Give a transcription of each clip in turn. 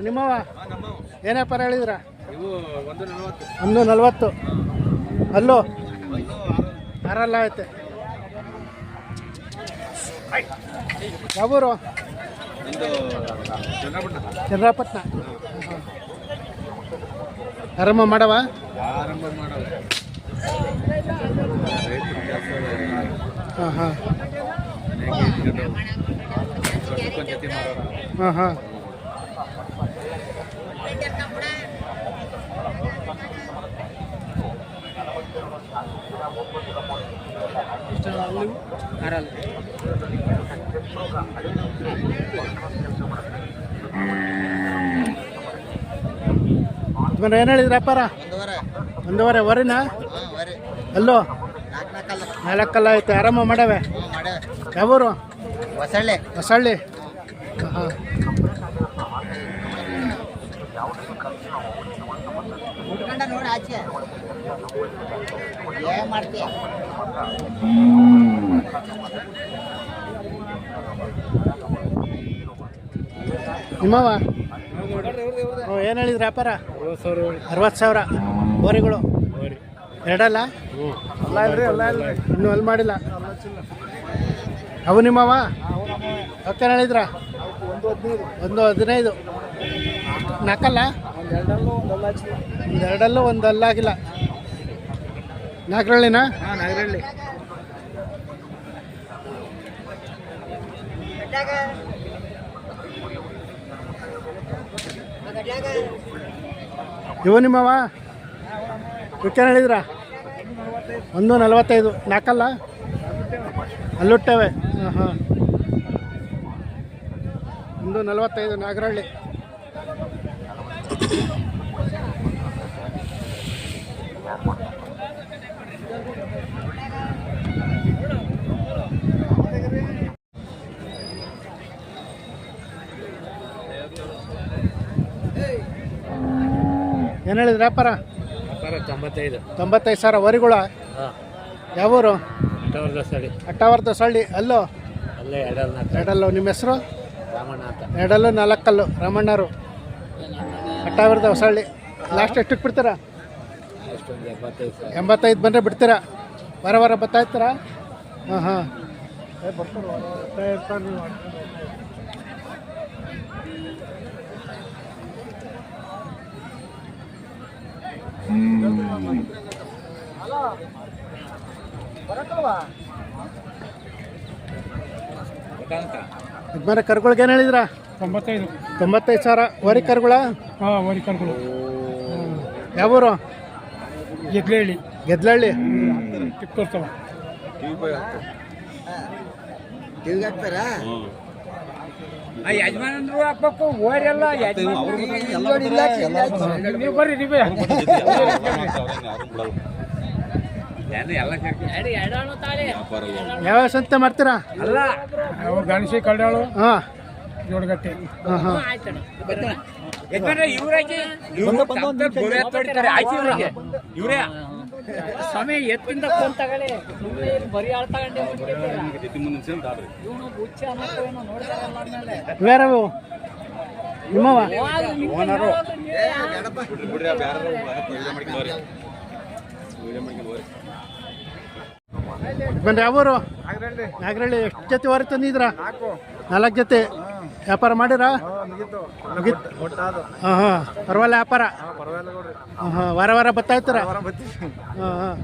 ನಿಮ್ಮವ ಏನೇ ಪರ ಹೇಳಿದ್ರ? 140. ಅಲ್ಲೋ ಆರಲ್ಲ ಐತೆ. ಯಾವೂರು? ಚಂದ್ರಪಟ್ಟಣ. ಆರಂಭ ಮಾಡವ? ಹಾಂ ಹಾಂ ಹಾಂ ಹಾಂ. ಏನು ಹೇಳಿದ್ರಿ ವ್ಯಾಪಾರ? 1.5 ವರಿನಾ? ಅಲ್ಲೋ 4 ಐತೆ. ಆರಾಮ ಮಾಡವೆ? ಯಾವೂರು? ಹೊಸಳ್ಳಿ. ಹಾಂ. ನಿಮ್ಮವ ಏನು ಹೇಳಿದ್ರಿ ವ್ಯಾಪಾರ? 60,000 ಓರಿಗಳು. ಎರಡಲ್ಲ? ಇನ್ನೂ ಅಲ್ಲಿ ಮಾಡಿಲ್ಲ. ಅವು ನಿಮ್ಮವ ಓಕೆ ಹೇಳಿದ್ರ? 1.15. ನಾಲ್ಕಲ್ಲ? ಎರಡಲ್ಲೂ ಒಂದು ಅಲ್ಲಾಗಿಲ್ಲ. ನಾಗರಳ್ಳಿನಾ? ನಾಗರಳ್ಳಿ. ಇವು ನಿಮ್ಮವ ಇವಕ್ಕೆ ಹೇಳಿದ್ರ? 1.45. ನಾಲ್ಕಲ್ಲ? ಅಲ್ಲುಟ್ಟವೆ. ಹಾಂ ಹಾಂ. 1.45 ನಾಗರಳ್ಳಿ. ಏನು ಹೇಳಿದ್ರಿ ವ್ಯಾಪಾರ? 95,000 ವರಿಗಳ. ಯಾವೂರು? ಅಟ್ಟಾವರ್ಧ ಸಳ್ಳಿ. ಅಲ್ಲೋ? ಎರಡಲ್ಲೋ. ನಿಮ್ಮ ಹೆಸರು? ಎರಡಲ್ಲೂ 4 ರಾಮಣ್ಣರು. ಅಟ್ಟಾವರ್ಧ ಸಳ್ಳಿ. ಲಾಸ್ಟ್ ಎಷ್ಟಕ್ಕೆ ಬಿಡ್ತೀರಾ? 85 ಬಂದರೆ ಬಿಡ್ತೀರಾ? ವಾರ ಬರ್ತಾ ಇರ್ತೀರಾ? ಹಾಂ ಹಾಂ. ಯಜಮಾನ ಕರುಗಳಿಗೆ ಏನು ಹೇಳಿದ್ರ? 95,000 ವರಿ ಕರುಗಳ. ವರಿ ಕರುಗಳು. ಯಾವೂರು? ಗೆದ್ಲಹಳ್ಳಿ. ಯಜಮಾನರು ಹಾಕ್ಬೇಕು ಓರೆಲ್ಲ. ನೀವು ಬರ್ರಿ ನೀವೇ. ಯಾವ ಸಂತೆ ಮಾಡ್ತೀರಾ? ಅಲ್ಲ ಗಣೇಶಿ ಕಲ್ಡಾಳು. ಹಾಂ. ಜೋಡಗಟ್ಟೆ. ಹಾಂ ಹಾಂ. ಇವರೇ ಸ್ವಾಮಿ ಎತ್ತಿಂದ ತಗೊಳ್ಳಿ. ಬರೀ ಆಳ್ತಗೊಂಡೆ ಬೇರೆವು ನಿಮ್ಮವ? ಬನ್ರಿ. ಯಾವೂರು? ನಾಗರಳ್ಳಿ. ಎಷ್ಟು ಜೊತೆ ವಾರ ತಂದಿದ್ರ? 4 ಜೊತೆ. ವ್ಯಾಪಾರ ಮಾಡಿರಾ? ಹಾಂ ಹಾಂ. ಪರವಾಗಿಲ್ಲ ವ್ಯಾಪಾರ? ಹಾಂ ಹಾಂ. ವಾರ ಬರ್ತಾ ಇರ್ತಾರ? ಹಾಂ ಹಾಂ.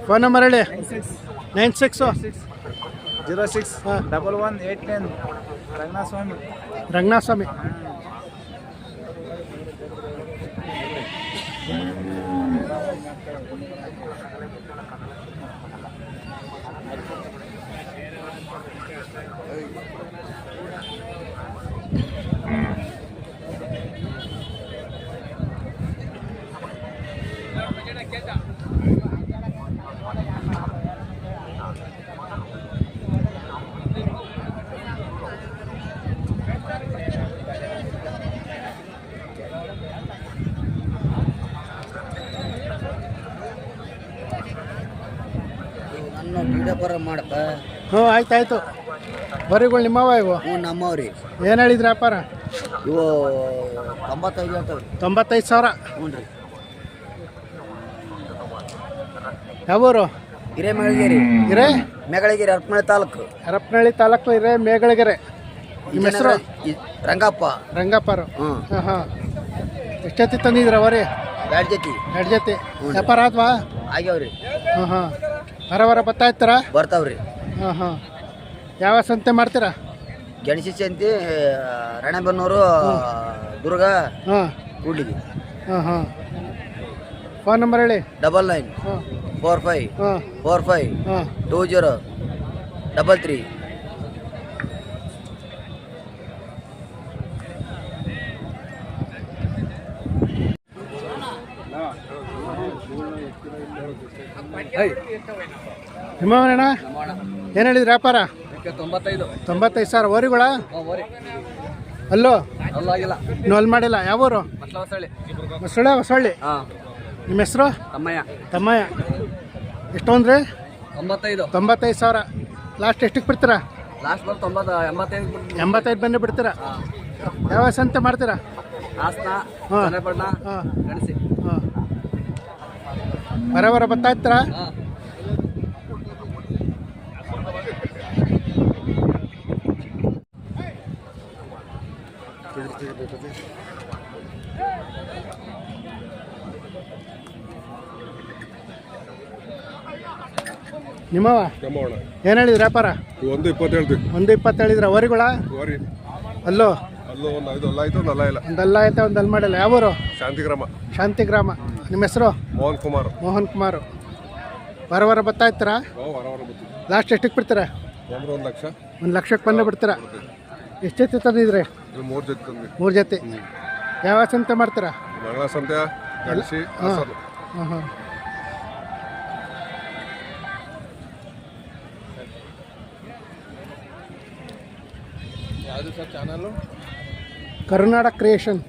ಫೋನ್ ನಂಬರ್ ಹೇಳಿ. 96061189 ರಂಗನಾಥಸ್ವಾಮಿ. ವ್ಯಾಪಾರ ಮಾಡಪ್ಪ. ಹ್ಞೂ ಆಯ್ತಾಯ್ತು. ವರಿಗಳು ನಿಮ್ಮವ ಇವು? ಹ್ಞೂ ನಮ್ಮವ್ರಿ. ಏನು ಹೇಳಿದ್ರಿ ವ್ಯಾಪಾರ? ಇವು 95 ಹೇಳ್ತಾವ್ರಿ. 95,000. ಹ್ಞೂ ರೀ. ಯಾವೂರು? ಹಿರೇಮೆಗಳಗಿರಿ. ಮೇಗಳಗಿರಿ ಹರಪನಹಳ್ಳಿ ತಾಲೂಕು. ಹರಪನಹಳ್ಳಿ ತಾಲೂಕು ಮೇಗಳಗೆರೆ. ನಿಮ್ಮ ಹೆಸರು? ರಂಗಪ್ಪ. ರಂಗಪ್ಪರು. ಹ್ಞೂ. ಹಾಂ ಹಾಂ. ಎಷ್ಟೊತ್ತಿ ತಂದಿದ್ರ ವರಿ? 2 ಜೊತೆ. 2 ಜೊತೆ. ವ್ಯಾಪಾರ ಆದ್ವಾ? ಆಗ್ಯಾವ್ರಿ. ಹಾಂ ಹಾಂ. ವಾರ ಬರ್ತಾ ಇರ್ತಾರ? ಬರ್ತಾವ್ರಿ. ಹಾಂ ಹಾಂ. ಯಾವ ಸಂತೆ ಮಾಡ್ತೀರಾ? ಗೆಣಸಿ ಸಂತಿ, ರಾಣೆಬೆನ್ನೂರು, ದುರ್ಗ, ಹಾಂ ಕೂಡ್ಲಿಗಿ. ಹಾಂ ಹಾಂ. ಫೋನ್ ನಂಬರ್ ಹೇಳಿ. 99 ಹಾಂ 45 ಹಾಂ 45 ಹಾಂ 20 33. ನಿಮ್ಮವನಣ್ಣ ಏನು ಹೇಳಿದ್ರಿ ವ್ಯಾಪಾರ? 95. 95,000. ವರಿಗಳ ಅಲ್ಲೋ ಅಲ್ಲಾಗಿಲ್ಲ. ಇನ್ನೂ ಅಲ್ಲಿ ಮಾಡಿಲ್ಲ. ಯಾವೂರು? ಹೊಸಳ್ಳಿ. ಹಾಂ. ನಿಮ್ಮ ಹೆಸರು? ತಮ್ಮಯ್ಯ. ತಮ್ಮಯ್ಯ. ಎಷ್ಟು ಅಂದ್ರೆ? 95. 95,000. ಲಾಸ್ಟ್ ಎಷ್ಟಕ್ಕೆ ಬಿಡ್ತೀರಾ? ಲಾಸ್ಟ್ ಬರ್ 85. 85 ಬಂದು ಬಿಡ್ತೀರಾ? ಯಾವ ಸಂತೆ ಮಾಡ್ತೀರಾ? ಹಾಸನ, ಹಾಂ. ಚನ್ನಪಟ್ಟಣ, ಹಾಂ ಗಣಸಿ. ಹಾಂ. ಬರ ಬರ್ತಾ ಇರ್ತೀರಾ? ಹಾಂ. ನಿಮ್ಮವ ಏನು ಹೇಳಿದ್ರಿ ವ್ಯಾಪಾರ? 120 ಹೇಳ್ತೀವಿ. 120 ಹೇಳಿದ್ರ. ವರಿಗಳ ವರಿ ಅಲ್ಲೋ ಅಲ್ಲೂ ಒಂದು 5 ಅಲ್ಲ ಆಯ್ತು, ಒಂದು ಅಲ್ಲ ಇಲ್ಲ. ಒಂದಲ್ಲ ಐತೆ ಒಂದಲ್ಲಿ ಮಾಡಿಲ್ಲ. ಯಾವೂರು? ಶಾಂತಿಗ್ರಾಮ. ಶಾಂತಿಗ್ರಾಮ. ನಿಮ್ಮ ಹೆಸರು? ಮೋಹನ್ ಕುಮಾರ್. ಮೋಹನ್ ಕುಮಾರ್. ವಾರ ಬರ್ತಾ ಇರ್ತೀರಾ? ವಾರ ಬರ್ತೀವಿ. ಲಾಸ್ಟ್ ಎಷ್ಟಕ್ಕೆ ಬಿಡ್ತೀರಾ? 1 ಲಕ್ಷ. 1 ಲಕ್ಷಕ್ಕೆ ಬಂದು ಬಿಡ್ತೀರಾ? ಎಷ್ಟು ಜೊತೆ ತಂದಿದ್ರಿ? 3 ಜೊತೆ ತಂದ್ವಿ. 3 ಜೊತೆ. ಯಾವ ಸಂತೆ ಮಾಡ್ತೀರಾ? ಮಂಗಳ ಸಂತೆ, ಗಣಸಿ, ಹಾಸನ. ಹಾಂ ಹಾಂ. ಯಾವುದು ಸರ್ ಚಾನಲ್ಲು? ಕರ್ನಾಟಕ ಕ್ರಿಯೇಷನ್.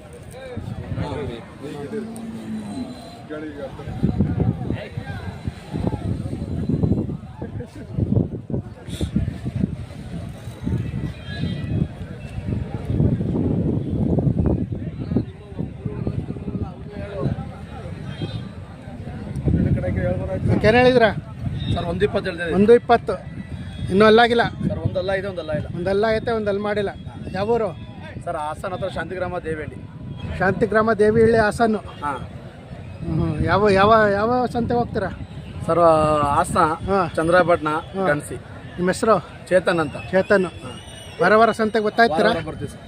ಏನು ಹೇಳಿದ್ರ ಸರ್ 120 ಹೇಳ್ತೀವಿ. 120. ಇನ್ನೂ ಅಲ್ಲಾಗಿಲ್ಲ. ಸರ್ ಒಂದಲ್ಲ ಇದೆ, ಒಂದಲ್ಲ ಇಲ್ಲ. ಒಂದಲ್ಲ ಐತೆ ಒಂದಲ್ಲಿ ಮಾಡಿಲ್ಲ. ಯಾವೂರು? ಸರ್ ಹಾಸನ ಹತ್ರ ಶಾಂತಿಗ್ರಾಮ ದೇವೇಳಿ. ಶಾಂತಿಗ್ರಾಮ ದೇವಿಹಳ್ಳಿ ಹಾಸನ್ನು. ಹಾಂ. ಹ್ಞೂ. ಯಾವ ಯಾವ ಯಾವ ಸಂತೆ ಹೋಗ್ತೀರಾ? ಸರ್ ಹಾಸನ, ಹಾಂ. ಚಂದ್ರಪಟ್ಟಣ, ಹಾಂ. ಗಣಸಿ. ನಿಮ್ಮ ಹೆಸರು? ಚೇತನ್ ಅಂತ. ಚೇತನ್. ವಾರ ಸಂತೆಗೆ ಬರ್ತಾ ಇರ್ತೀರಾ? ಬರ್ತೀವಿ ಸರ್.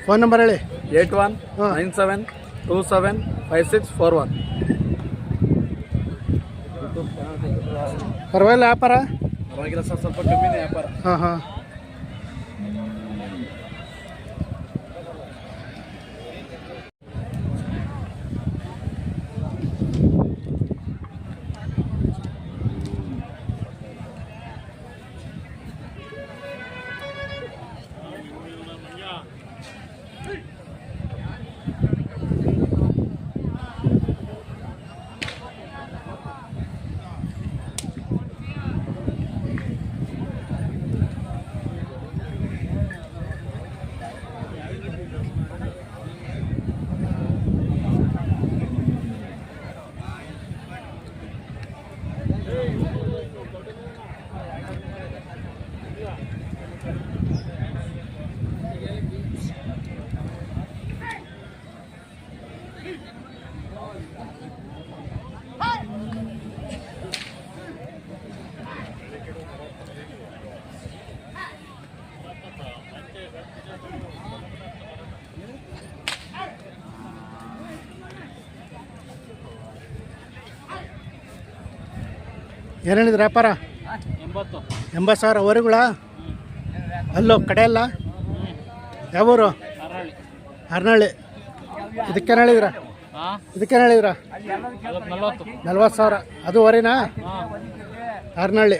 ಫೋನ್ ನಂಬರ್ ಹೇಳಿ. 81 97 27 5641. ಪರವಾಗಿಲ್ಲ ವ್ಯಾಪಾರ? ಪರವಾಗಿಲ್ಲ ಸರ್, ಸ್ವಲ್ಪ ಕಮ್ಮಿನೇ ವ್ಯಾಪಾರ. ಹಾಂ ಹಾಂ. ಏನು ಹೇಳಿದ್ರಿ ವ್ಯಾಪಾರ? 80,000. ವರಿಗಳ ಅಲ್ಲೋ ಕಡೆ ಅಲ್ಲ? ಯಾವೂರು? ಹರ್ನಳ್ಳಿ. ಇದಕ್ಕೇನು ಹೇಳಿದ್ರ? ಇದಕ್ಕೇನು ಹೇಳಿದ್ರ? 40,000. ಅದು ವರಿನಾ? ಹರ್ನಳ್ಳಿ.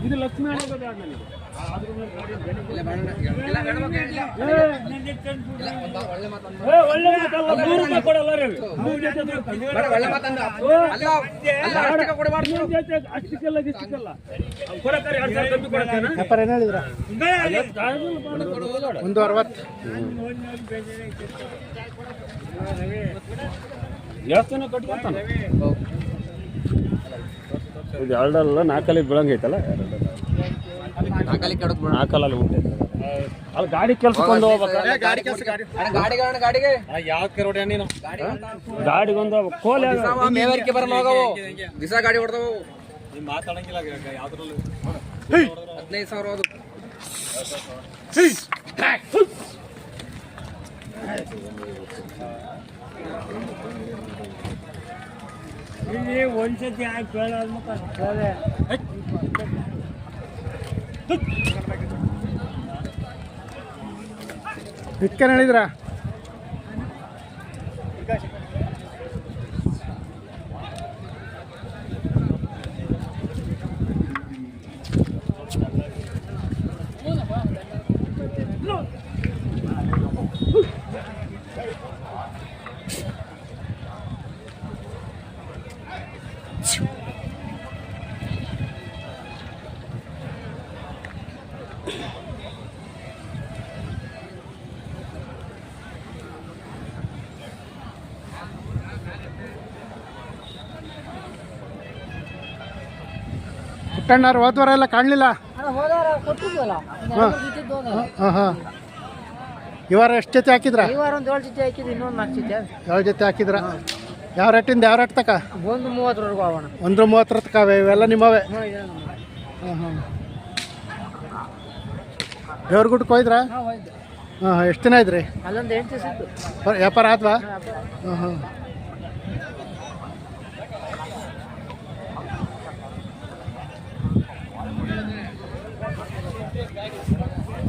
ಇದು ಲಕ್ಷ್ಮಿ ವ್ಯಾಪಾರ ಏನು ಹೇಳಿದ್ರ 160. ದೇವಸ್ಥಾನ ಕಟ್ಕೊತಾನೆ ಇದು ಎರಡಲ್ಲ ನಾಲ್ಕಲ್ಲಿ ಬೀಳಂಗೈತಲ್ಲ ನಾಲ್ಕಲ್ಲಿ ಉಂಟೈತೆ ಅಲ್ಲಿ ಗಾಡಿ ಕೆಲ್ಸಕ್ಕೊಂದು ಗಾಡಿಗೊಂದು ಕೋಲ್ ದಿವಸ ಗಾಡಿ ಹೊಡೆದವು ಮಾತಾಡಂಗಿಲ್ಲ ಯಾವ್ದ್ರಲ್ಲೂ 15,000 ಅದು ಇಲ್ಲಿ ಒಂದ್ಸತಿ ಆಗಿ ಕೇಳೋದು ಇದಕ್ಕೇನು ಹೇಳಿದ್ರ? ಪುಟ್ಟಣ್ಣವ್ರು ಹೋದ್ವಾರ ಎಲ್ಲ ಕಾಣಲಿಲ್ಲ. ಹಾಂ ಹಾಂ. ಈ ವಾರ ಎಷ್ಟು ಜೊತೆ ಹಾಕಿದ್ರ? ಈ ವಾರ ಒಂದು 7 ಜೊತೆ ಹಾಕಿದ್ವಿ, ಇನ್ನೊಂದು 4 ಜೊತೆ 7 ಜೊತೆ ಹಾಕಿದ್ರ. ಯಾವ ರೇಟಿಂದ ಯಾವ ರೇಟ್ ತಕ? 1:30 ಆಗೋಣ. 1:30 ತಕ ಇವೆಲ್ಲ ನಿಮ್ಮವೇ? ಹಾಂ ಹಾಂ. ದೇವ್ರಗುಡ್ಡಕ್ಕೆ ಹೋಯ್ದ್ರಾ? ಹಾಂ ಹಾಂ. ಎಷ್ಟು ದಿನ ಇದ್ರಿ? ಅಲ್ಲೊಂದು 8 ದಿವಸ ಇತ್ತು. ವ್ಯಾಪಾರ ಆದ್ವಾ? ಹಾಂ ಹಾಂ.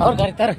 ಅವ್ರು ಕರೀತಾರೆ.